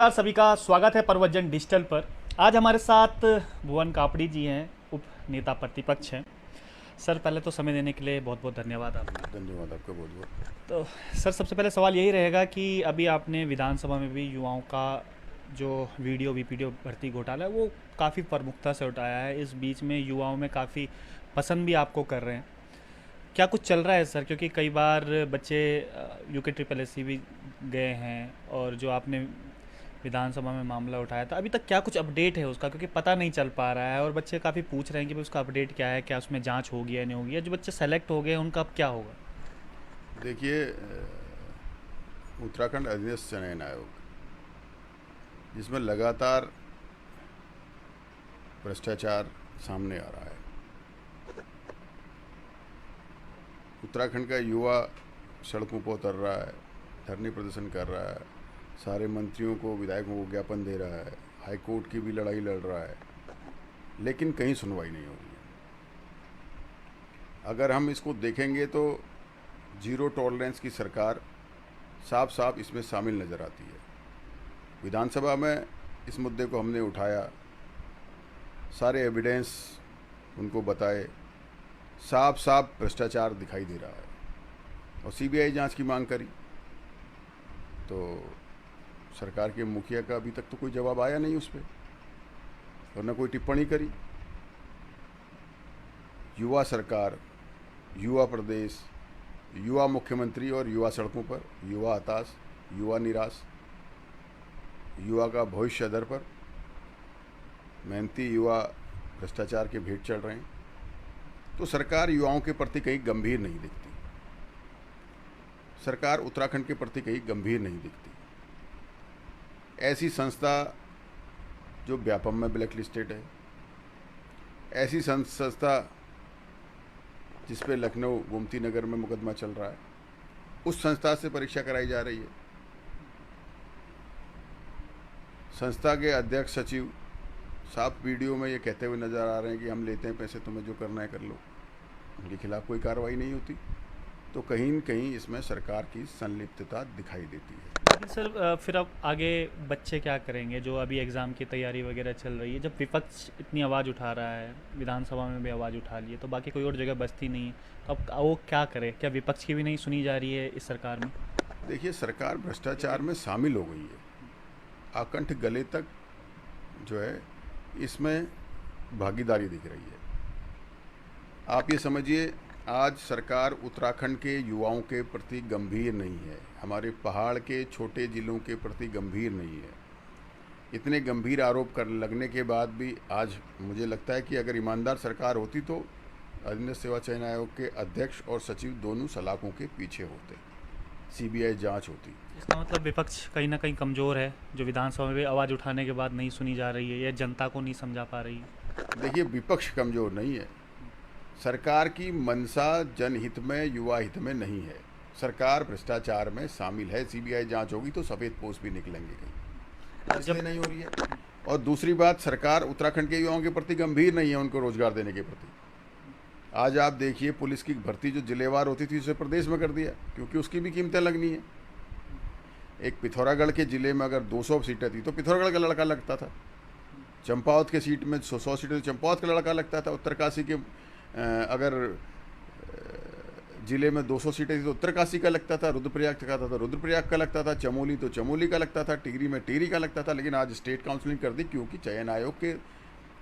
नमस्कार, सभी का स्वागत है परवजन डिजिटल पर। आज हमारे साथ भुवन कापड़ी जी हैं, उप नेता प्रतिपक्ष हैं। सर, पहले तो समय देने के लिए बहुत बहुत धन्यवाद आपका। धन्यवाद आपका बहुत बहुत। तो सर, सबसे पहले सवाल यही रहेगा कि अभी आपने विधानसभा में भी युवाओं का जो वीपीडीओ भर्ती घोटाला है वो काफ़ी प्रमुखता से उठाया है। इस बीच में युवाओं में काफ़ी पसंद भी आपको कर रहे हैं। क्या कुछ चल रहा है सर? क्योंकि कई बार बच्चे यूके ट्रिपल एस सी भी गए हैं, और जो आपने विधानसभा में मामला उठाया था, अभी तक क्या कुछ अपडेट है उसका? क्योंकि पता नहीं चल पा रहा है और बच्चे काफ़ी पूछ रहे हैं कि भाई उसका अपडेट क्या है, क्या उसमें जांच होगी या नहीं होगी, या जो बच्चे सेलेक्ट हो गए हैं उनका अब क्या होगा? देखिए, उत्तराखंड अधीनस्थ चयन आयोग, जिसमें लगातार भ्रष्टाचार सामने आ रहा है। उत्तराखंड का युवा सड़कों पर उतर रहा है, धरने प्रदर्शन कर रहा है, सारे मंत्रियों को, विधायकों को ज्ञापन दे रहा है, हाई कोर्ट की भी लड़ाई लड़ रहा है, लेकिन कहीं सुनवाई नहीं हो रही है। अगर हम इसको देखेंगे तो जीरो टॉलरेंस की सरकार साफ साफ इसमें शामिल नज़र आती है। विधानसभा में इस मुद्दे को हमने उठाया, सारे एविडेंस उनको बताए, साफ साफ भ्रष्टाचार दिखाई दे रहा है और सीबीआई जांच की मांग करी तो सरकार के मुखिया का अभी तक तो कोई जवाब आया नहीं उस पर, और न कोई टिप्पणी करी। युवा सरकार, युवा प्रदेश, युवा मुख्यमंत्री और युवा सड़कों पर, युवा हताश, युवा निराश, युवा का भविष्य अधर पर, मेहनती युवा भ्रष्टाचार के भेंट चढ़ रहे हैं। तो सरकार युवाओं के प्रति कहीं गंभीर नहीं दिखती, सरकार उत्तराखंड के प्रति कहीं गंभीर नहीं दिखती। ऐसी संस्था जो व्यापम में ब्लैक लिस्टेड है, ऐसी संस्था जिस पे लखनऊ गोमती नगर में मुकदमा चल रहा है, उस संस्था से परीक्षा कराई जा रही है। संस्था के अध्यक्ष सचिव साफ वीडियो में ये कहते हुए नज़र आ रहे हैं कि हम लेते हैं पैसे, तुम्हें जो करना है कर लो। उनके खिलाफ कोई कार्रवाई नहीं होती, तो कहीं न कहीं इसमें सरकार की संलिप्तता दिखाई देती है। लेकिन सर, फिर अब आगे बच्चे क्या करेंगे जो अभी एग्ज़ाम की तैयारी वगैरह चल रही है? जब विपक्ष इतनी आवाज़ उठा रहा है, विधानसभा में भी आवाज़ उठा ली है, तो बाकी कोई और जगह बचती नहीं है, तो अब वो क्या करे? क्या विपक्ष की भी नहीं सुनी जा रही है इस सरकार में? देखिए, सरकार भ्रष्टाचार में शामिल हो गई है, आकंठ गले तक जो है इसमें भागीदारी दिख रही है। आप ये समझिए, आज सरकार उत्तराखंड के युवाओं के प्रति गंभीर नहीं है, हमारे पहाड़ के छोटे ज़िलों के प्रति गंभीर नहीं है। इतने गंभीर आरोप कर लगने के बाद भी आज मुझे लगता है कि अगर ईमानदार सरकार होती तो अधीनस्थ सेवा चयन आयोग के अध्यक्ष और सचिव दोनों सलाखों के पीछे होते, सीबीआई जांच होती। इसका मतलब विपक्ष कहीं ना कहीं कमज़ोर है, जो विधानसभा में भी आवाज़ उठाने के बाद नहीं सुनी जा रही है, या जनता को नहीं समझा पा रही है? देखिए, विपक्ष कमज़ोर नहीं है, सरकार की मंशा जनहित में, युवा हित में नहीं है। सरकार भ्रष्टाचार में शामिल है, सीबीआई जांच होगी तो सफ़ेद पोस्ट भी निकलेंगे कहीं, इसलिए नहीं हो रही है। और दूसरी बात, सरकार उत्तराखंड के युवाओं के प्रति गंभीर नहीं है, उनको रोजगार देने के प्रति। आज आप देखिए, पुलिस की भर्ती जो जिलेवार होती थी उसे प्रदेश में कर दिया, क्योंकि उसकी भी कीमतें लगनी है। एक पिथौरागढ़ के ज़िले में अगर 200 सीटें थी तो पिथौरागढ़ का लड़का लगता था, चंपावत के सीट में 100 सीटें तो चंपावत का लड़का लगता था, उत्तरकाशी के अगर ज़िले में 200 सीटें थी तो उत्तरकाशी का लगता था, रुद्रप्रयाग का था तो रुद्रप्रयाग का लगता था, चमोली तो चमोली का लगता था, टिहरी में टिहरी का लगता था। लेकिन आज स्टेट काउंसलिंग कर दी, क्योंकि चयन आयोग के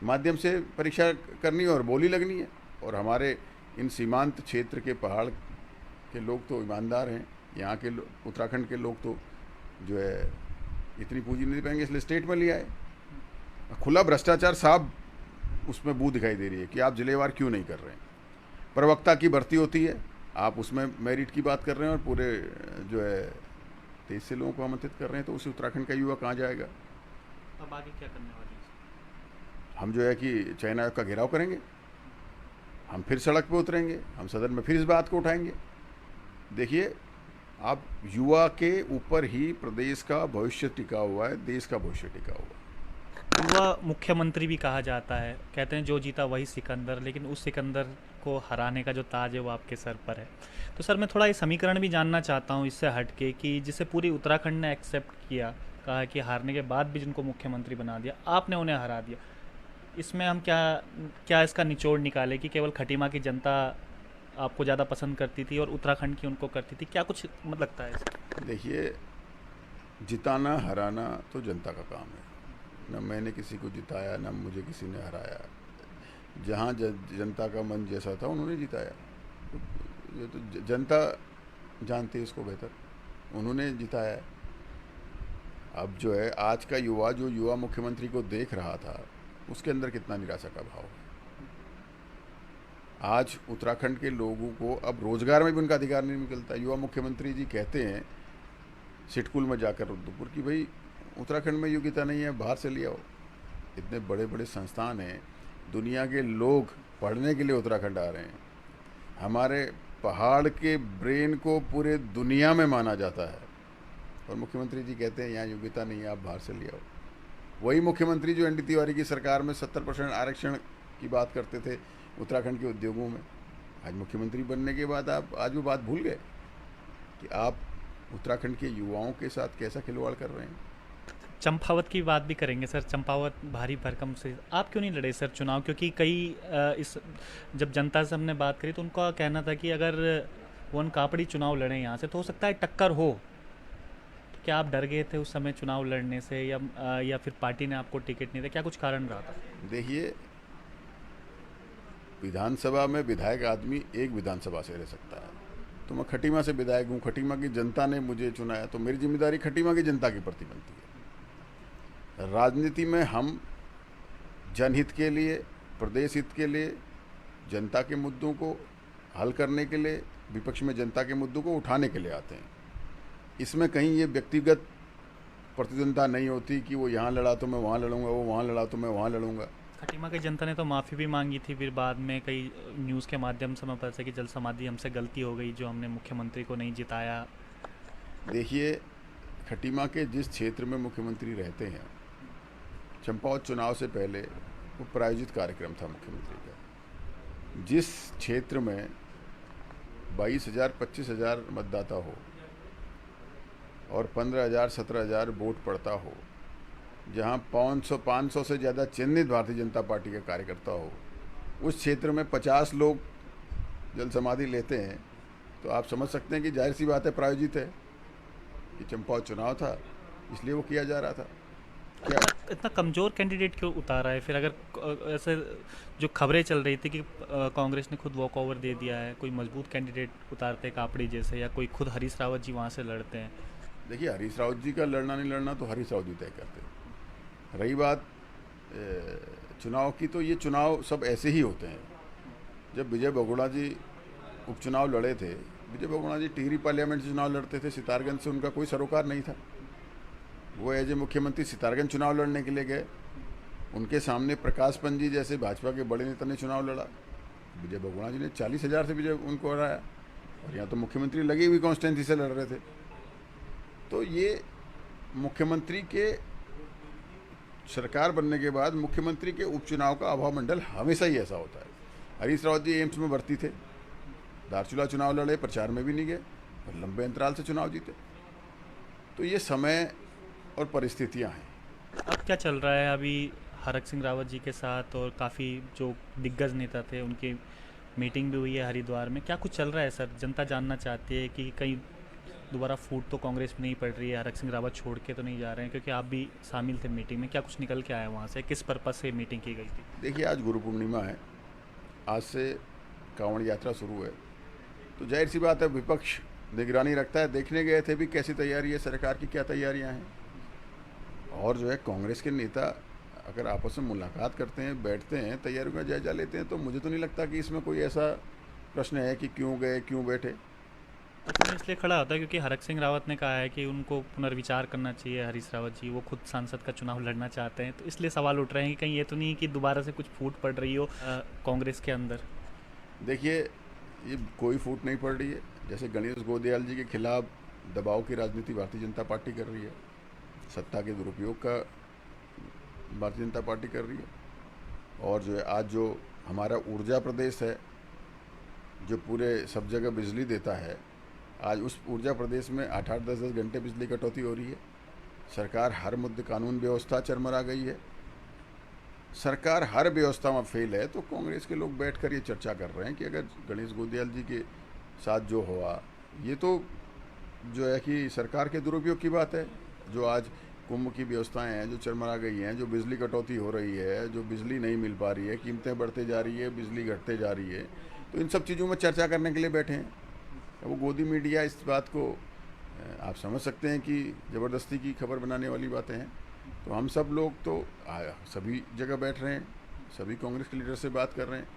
माध्यम से परीक्षा करनी है और बोली लगनी है। और हमारे इन सीमांत क्षेत्र के पहाड़ के लोग तो ईमानदार हैं, यहाँ के उत्तराखंड के लोग तो जो है इतनी पूंजी नहीं दे पाएंगे, इसलिए स्टेट में लिया है। खुला भ्रष्टाचार साफ उसमें बू दिखाई दे रही है कि आप जिलेवार क्यों नहीं कर रहे हैं। प्रवक्ता की भर्ती होती है, आप उसमें मेरिट की बात कर रहे हैं और पूरे जो है 23 से लोगों को आमंत्रित कर रहे हैं, तो उस उत्तराखंड का युवा कहाँ जाएगा? अब आगे क्या करने वाले हैं? हम जो है कि चयन आयोग का घेराव करेंगे, हम फिर सड़क पर उतरेंगे, हम सदन में फिर इस बात को उठाएंगे। देखिए, आप युवा के ऊपर ही प्रदेश का भविष्य टिका हुआ है, देश का भविष्य टिका हुआ है। युवा मुख्यमंत्री भी कहा जाता है, कहते हैं जो जीता वही सिकंदर, लेकिन उस सिकंदर को हराने का जो ताज है वो आपके सर पर है। तो सर, मैं थोड़ा ये समीकरण भी जानना चाहता हूँ इससे हट के, कि जिसे पूरी उत्तराखंड ने एक्सेप्ट किया, कहा कि हारने के बाद भी जिनको मुख्यमंत्री बना दिया, आपने उन्हें हरा दिया। इसमें हम क्या क्या इसका निचोड़ निकाले कि केवल खटीमा की जनता आपको ज़्यादा पसंद करती थी और उत्तराखंड की उनको करती थी, क्या कुछ लगता है इसमें? देखिए, जिताना हराना तो जनता का काम है। न मैंने किसी को जिताया, न मुझे किसी ने हराया। जहाँ जनता का मन जैसा था उन्होंने जिताया। तो ये तो जनता जानती है इसको बेहतर, उन्होंने जिताया है। अब जो है आज का युवा, जो युवा मुख्यमंत्री को देख रहा था, उसके अंदर कितना निराशा का भाव है। आज उत्तराखंड के लोगों को अब रोजगार में भी उनका अधिकार नहीं निकलता। युवा मुख्यमंत्री जी कहते हैं सिटकुल में जाकर रुद्रपुर कि भाई उत्तराखंड में योग्यता नहीं है, बाहर से ले आओ। इतने बड़े बड़े संस्थान हैं, दुनिया के लोग पढ़ने के लिए उत्तराखंड आ रहे हैं। हमारे पहाड़ के ब्रेन को पूरे दुनिया में माना जाता है, और मुख्यमंत्री जी कहते हैं यहाँ योग्यता नहीं है, आप बाहर से ले आओ। वही मुख्यमंत्री जो एन डी तिवारी की सरकार में 70% आरक्षण की बात करते थे उत्तराखंड के उद्योगों में, आज मुख्यमंत्री बनने के बाद आप आज वो बात भूल गए कि आप उत्तराखंड के युवाओं के साथ कैसा खिलवाड़ कर रहे हैं। चंपावत की बात भी करेंगे सर। चंपावत भारी भरकम से आप क्यों नहीं लड़े सर चुनाव? क्योंकि कई इस जब जनता से हमने बात करी तो उनका कहना था कि अगर वन कापड़ी चुनाव लड़े यहाँ से तो हो सकता है टक्कर हो। तो क्या आप डर गए थे उस समय चुनाव लड़ने से, या फिर पार्टी ने आपको टिकट नहीं दिया? क्या कुछ कारण रहा था? देखिए, विधानसभा में विधायक आदमी एक विधानसभा से रह सकता है। तो मैं खटीमा से विधायक हूँ, खटीमा की जनता ने मुझे चुना है, तो मेरी जिम्मेदारी खटीमा की जनता के प्रति बनती है। राजनीति में हम जनहित के लिए, प्रदेश हित के लिए, जनता के मुद्दों को हल करने के लिए, विपक्ष में जनता के मुद्दों को उठाने के लिए आते हैं। इसमें कहीं ये व्यक्तिगत प्रतिद्वंद्विता नहीं होती कि वो यहाँ लड़ा तो मैं वहाँ लड़ूंगा, वो वहाँ लड़ा तो मैं वहाँ लड़ूंगा। खटीमा की जनता ने तो माफ़ी भी मांगी थी, फिर बाद में कई न्यूज़ के माध्यम से मैं पता चला कि जल समाधि हमसे गलती हो गई जो हमने मुख्यमंत्री को नहीं जिताया। देखिए, खटीमा के जिस क्षेत्र में मुख्यमंत्री रहते हैं, चंपावत चुनाव से पहले वो प्रायोजित कार्यक्रम था मुख्यमंत्री का। जिस क्षेत्र में 22,000 25,000 मतदाता हो और 15,000 17,000 वोट पड़ता हो, जहां 500 से ज़्यादा चिन्हित भारतीय जनता पार्टी का कार्यकर्ता हो, उस क्षेत्र में 50 लोग जल समाधि लेते हैं, तो आप समझ सकते हैं कि जाहिर सी बात है प्रायोजित है। ये चंपावत चुनाव था, इसलिए वो किया जा रहा था। क्या इतना कमज़ोर कैंडिडेट क्यों उतारा है फिर? अगर ऐसे जो खबरें चल रही थी कि कांग्रेस ने खुद वॉक ओवर दे दिया है, कोई मजबूत कैंडिडेट उतारते कापड़ी जैसे, या कोई खुद हरीश रावत जी वहाँ से लड़ते हैं। देखिए, हरीश रावत जी का लड़ना नहीं लड़ना तो हरीश रावत जी तय करते हैं। रही बात चुनाव की, तो ये चुनाव सब ऐसे ही होते हैं। जब विजय बहुगुणा जी उपचुनाव लड़े थे, विजय बहुगुणा जी टिहरी पार्लियामेंट से चुनाव लड़ते थे, सितारगंज से उनका कोई सरोकार नहीं था। वो एज ए मुख्यमंत्री सितारगंज चुनाव लड़ने के लिए गए, उनके सामने प्रकाश पंत जी जैसे भाजपा के बड़े नेता ने चुनाव लड़ा। विजय बहुगुणा जी ने 40,000 से विजय उनको हराया, और यहाँ तो मुख्यमंत्री लगी हुई कॉन्स्टेंसी से लड़ रहे थे। तो ये मुख्यमंत्री के सरकार बनने के बाद मुख्यमंत्री के उपचुनाव का अभाव मंडल हमेशा ही ऐसा होता है। हरीश रावत जी एम्स में भर्ती थे, धारचूला चुनाव लड़े, प्रचार में भी नहीं गए और लंबे अंतराल से चुनाव जीते। तो ये समय और परिस्थितियां हैं। अब क्या चल रहा है? अभी हरक सिंह रावत जी के साथ और काफ़ी जो दिग्गज नेता थे उनकी मीटिंग भी हुई है हरिद्वार में। क्या कुछ चल रहा है सर? जनता जानना चाहती है कि कहीं दोबारा फूट तो कांग्रेस में नहीं पड़ रही है, हरक सिंह रावत छोड़ के तो नहीं जा रहे हैं? क्योंकि आप भी शामिल थे मीटिंग में। क्या कुछ निकल के आया वहाँ से? किस पर्पज़ से मीटिंग की गई थी? देखिए, आज गुरु पूर्णिमा है, आज से कांवड़ यात्रा शुरू है, तो जाहिर सी बात है विपक्ष निगरानी रखता है। देखने गए थे भी कैसी तैयारी है, सरकार की क्या तैयारियां हैं। और जो है कांग्रेस के नेता अगर आपस में मुलाकात करते हैं, बैठते हैं, तैयारियों का जायजा लेते हैं, तो मुझे तो नहीं लगता कि इसमें कोई ऐसा प्रश्न है कि क्यों गए, क्यों बैठे। प्रश्न इसलिए खड़ा होता है क्योंकि हरक सिंह रावत ने कहा है कि उनको पुनर्विचार करना चाहिए। हरीश रावत जी वो खुद सांसद का चुनाव लड़ना चाहते हैं, तो इसलिए सवाल उठ रहे हैं कि कहीं ये तो नहीं कि दोबारा से कुछ फूट पड़ रही हो कांग्रेस के अंदर। देखिए, ये कोई फूट नहीं पड़ रही है। जैसे गणेश गोदयाल जी के खिलाफ दबाव की राजनीति भारतीय जनता पार्टी कर रही है, सत्ता के दुरुपयोग का भारतीय जनता पार्टी कर रही है। और जो है आज जो हमारा ऊर्जा प्रदेश है, जो पूरे सब जगह बिजली देता है, आज उस ऊर्जा प्रदेश में 8-8 10-10 घंटे बिजली कटौती हो रही है। सरकार हर मुद्दे, कानून व्यवस्था चरमरा गई है, सरकार हर व्यवस्था में फेल है, तो कांग्रेस के लोग बैठकर ये चर्चा कर रहे हैं कि अगर गणेश गोंदियाल जी के साथ जो हुआ, ये तो जो है कि सरकार के दुरुपयोग की बात है। जो आज कुंभ की व्यवस्थाएं हैं जो चरमरा गई हैं, जो बिजली कटौती हो रही है, जो बिजली नहीं मिल पा रही है, कीमतें बढ़ते जा रही है, बिजली घटते जा रही है, तो इन सब चीज़ों में चर्चा करने के लिए बैठे हैं। वो गोदी मीडिया इस बात को आप समझ सकते हैं कि ज़बरदस्ती की खबर बनाने वाली बातें हैं। तो हम सब लोग तो सभी जगह बैठ रहे हैं, सभी कांग्रेस के लीडर से बात कर रहे हैं,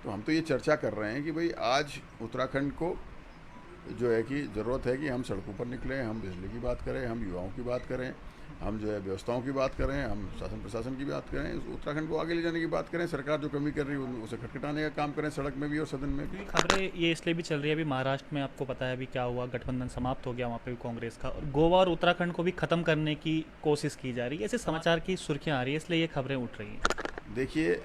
तो हम तो ये चर्चा कर रहे हैं कि भाई आज उत्तराखंड को जो है कि ज़रूरत है कि हम सड़कों पर निकलें, हम बिजली की बात करें, हम युवाओं की बात करें, हम जो है व्यवस्थाओं की बात करें, हम शासन प्रशासन की बात करें, उत्तराखंड को आगे ले जाने की बात करें, सरकार जो कमी कर रही है उसे खटखटाने का काम करें, सड़क में भी और सदन में भी। खबरें ये इसलिए भी चल रही है, अभी महाराष्ट्र में आपको पता है अभी क्या हुआ, गठबंधन समाप्त हो गया वहाँ पे भी कांग्रेस का, और गोवा और उत्तराखंड को भी ख़त्म करने की कोशिश की जा रही है। ऐसे समाचार की सुर्खियाँ आ रही है, इसलिए ये खबरें उठ रही हैं। देखिए,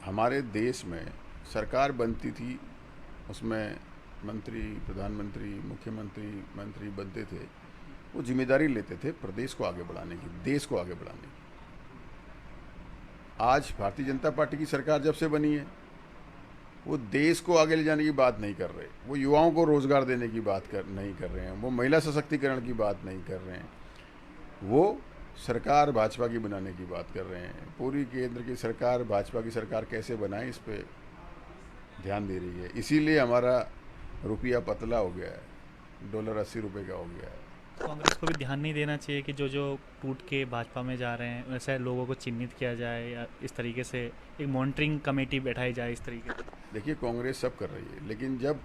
हमारे देश में सरकार बनती थी, उसमें मंत्री, प्रधानमंत्री, मुख्यमंत्री, मंत्री बनते थे, वो जिम्मेदारी लेते थे प्रदेश को आगे बढ़ाने की, देश को आगे बढ़ाने की। आज भारतीय जनता पार्टी की सरकार जब से बनी है, वो देश को आगे ले जाने की बात नहीं कर रहे, वो युवाओं को रोजगार देने की बात नहीं कर रहे हैं, वो महिला सशक्तिकरण की बात नहीं कर रहे हैं, वो सरकार भाजपा की बनाने की बात कर रहे हैं। पूरी केंद्र की सरकार, भाजपा की सरकार कैसे बनाए, इस पे ध्यान दे रही है। इसीलिए हमारा रुपया पतला हो गया है, डॉलर 80 रुपये का हो गया है। कांग्रेस को भी ध्यान नहीं देना चाहिए कि जो जो टूट के भाजपा में जा रहे हैं वैसे लोगों को चिन्हित किया जाए, या इस तरीके से एक मॉनिटरिंग कमेटी बैठाई जाए इस तरीके से। देखिए, कांग्रेस सब कर रही है, लेकिन जब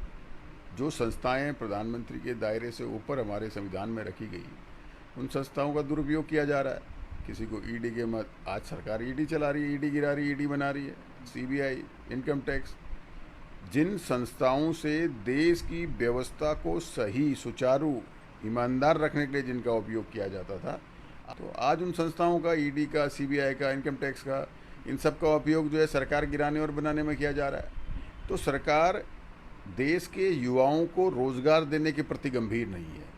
जो संस्थाएं प्रधानमंत्री के दायरे से ऊपर हमारे संविधान में रखी गई, उन संस्थाओं का दुरुपयोग किया जा रहा है। किसी को ईडी के मत, आज सरकार ईडी चला रही है, ईडी गिरा रही है, ईडी बना रही है, सीबीआई, इनकम टैक्स। जिन संस्थाओं से देश की व्यवस्था को सही, सुचारू, ईमानदार रखने के लिए जिनका उपयोग किया जाता था, तो आज उन संस्थाओं का, ईडी का, सीबीआई का, इनकम टैक्स का, इन सब का उपयोग जो है सरकार गिराने और बनाने में किया जा रहा है। तो सरकार देश के युवाओं को रोजगार देने के प्रति गंभीर नहीं है।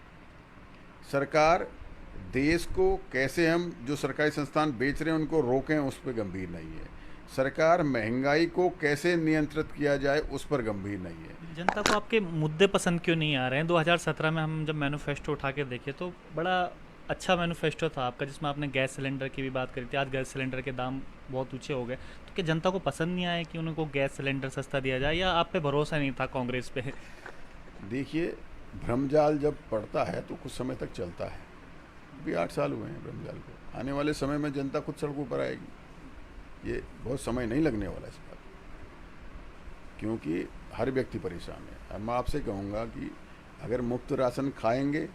सरकार देश को कैसे हम जो सरकारी संस्थान बेच रहे हैं उनको रोकें, उस पर गंभीर नहीं है। सरकार महंगाई को कैसे नियंत्रित किया जाए, उस पर गंभीर नहीं है। जनता को आपके मुद्दे पसंद क्यों नहीं आ रहे हैं? 2017 में हम जब मैनिफेस्टो उठा के देखे तो बड़ा अच्छा मैनिफेस्टो था आपका, जिसमें आपने गैस सिलेंडर की भी बात करी थी। आज गैस सिलेंडर के दाम बहुत ऊंचे हो गए, तो क्या जनता को पसंद नहीं आया कि उनको गैस सिलेंडर सस्ता दिया जाए, या आप पे भरोसा नहीं था कांग्रेस पे? देखिए, भ्रमजाल जब पड़ता है तो कुछ समय तक चलता है। अभी 8 साल हुए हैं भ्रमजाल को। आने वाले समय में जनता खुद सड़कों पर आएगी। ये बहुत समय नहीं लगने वाला इस बात, क्योंकि हर व्यक्ति परेशान है। अब मैं आपसे कहूँगा कि अगर मुफ्त राशन खाएंगे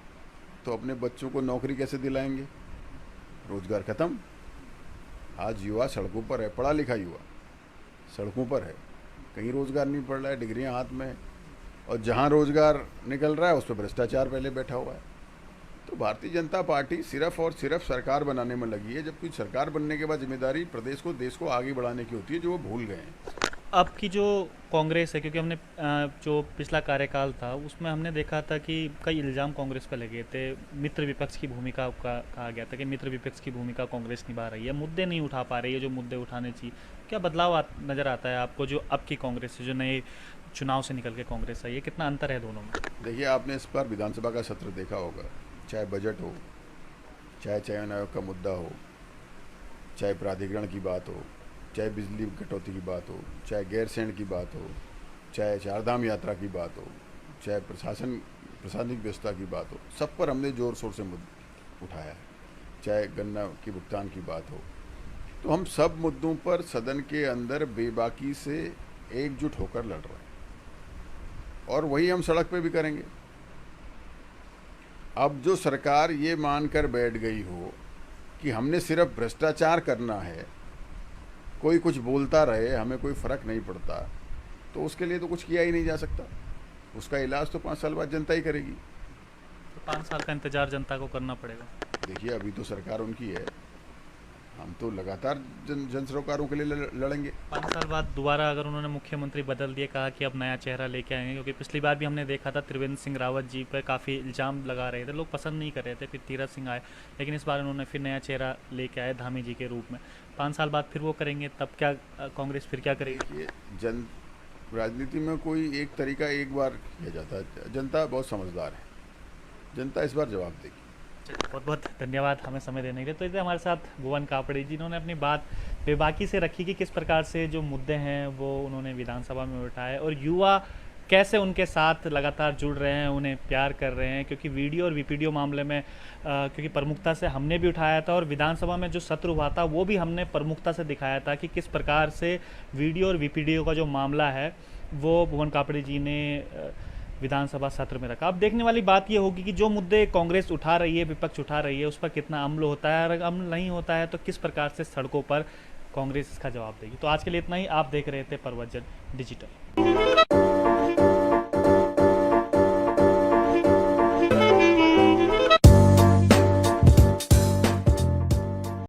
तो अपने बच्चों को नौकरी कैसे दिलाएंगे? रोजगार खत्म। आज युवा सड़कों पर है, पढ़ा लिखा युवा सड़कों पर है, कहीं रोजगार नहीं पड़ रहा है, डिग्रियां हाथ में है, और जहां रोजगार निकल रहा है उस पर भ्रष्टाचार पहले बैठा हुआ है। तो भारतीय जनता पार्टी सिर्फ और सिर्फ सरकार बनाने में लगी है, जबकि सरकार बनने के बाद जिम्मेदारी प्रदेश को, देश को आगे बढ़ाने की होती है, जो वो भूल गए हैं। अब की जो कांग्रेस है, क्योंकि हमने जो पिछला कार्यकाल था उसमें हमने देखा था कि कई इल्ज़ाम कांग्रेस पर लगे थे। मित्र विपक्ष की भूमिका का कहा गया था कि मित्र विपक्ष की भूमिका कांग्रेस निभा रही है, मुद्दे नहीं उठा पा रही है जो मुद्दे उठाने चाहिए। क्या बदलाव नज़र आता है आपको जो अब की कांग्रेस है, जो नए चुनाव से निकल के कांग्रेस है, ये कितना अंतर है दोनों में? देखिए, आपने इस बार विधानसभा का सत्र देखा होगा, चाहे बजट हो, चाहे चयन आयोग का मुद्दा हो, चाहे प्राधिकरण की बात हो, चाहे बिजली कटौती की बात हो, चाहे गैरसैंण की बात हो, चाहे चारधाम यात्रा की बात हो, चाहे प्रशासनिक व्यवस्था की बात हो, सब पर हमने जोर शोर से मुद्दा उठाया है। चाहे गन्ना के भुगतान की बात हो, तो हम सब मुद्दों पर सदन के अंदर बेबाकी से एकजुट होकर लड़ रहे हैं, और वही हम सड़क पे भी करेंगे। अब जो सरकार ये मानकर बैठ गई हो कि हमने सिर्फ भ्रष्टाचार करना है, कोई कुछ बोलता रहे, हमें कोई फ़र्क नहीं पड़ता, तो उसके लिए तो कुछ किया ही नहीं जा सकता। उसका इलाज तो 5 साल बाद जनता ही करेगी। तो 5 साल का इंतजार जनता को करना पड़ेगा। देखिए, अभी तो सरकार उनकी है, हम तो लगातार जन सरोकारों के लिए लड़ेंगे। 5 साल बाद दोबारा अगर उन्होंने मुख्यमंत्री बदल दिए, कहा कि अब नया चेहरा लेके आएंगे, क्योंकि पिछली बार भी हमने देखा था त्रिवेंद्र सिंह रावत जी पर काफ़ी इल्ज़ाम लगा रहे थे, लोग पसंद नहीं कर रहे थे, फिर तीरथ सिंह आए, लेकिन इस बार उन्होंने फिर नया चेहरा लेके आए धामी जी के रूप में। 5 साल बाद फिर वो करेंगे, तब क्या कांग्रेस फिर क्या करेगी? ये जन राजनीति में कोई एक तरीका एक बार किया जाता है। जनता बहुत समझदार है, जनता इस बार जवाब देगी। बहुत बहुत धन्यवाद हमें समय देने के लिए। तो इधर हमारे साथ भुवन कापड़ी जी, जिन्होंने अपनी बात बेबाकी से रखी कि किस प्रकार से जो मुद्दे हैं वो उन्होंने विधानसभा में उठाए और युवा कैसे उनके साथ लगातार जुड़ रहे हैं, उन्हें प्यार कर रहे हैं, क्योंकि वीडियो और वीपीडियो मामले में क्योंकि प्रमुखता से हमने भी उठाया था और विधानसभा में जो सत्र हुआ था वो भी हमने प्रमुखता से दिखाया था कि किस प्रकार से वीडियो और वीपीडियो का जो मामला है वो भुवन कापड़ी जी ने विधानसभा सत्र में रखा। अब देखने वाली बात ये होगी कि जो मुद्दे कांग्रेस उठा रही है, विपक्ष उठा रही है, उस पर कितना अमल होता है, अगर अमल नहीं होता है तो किस प्रकार से सड़कों पर कांग्रेस इसका जवाब देगी। तो आज के लिए इतना ही। आप देख रहे थे प्रवचन डिजिटल।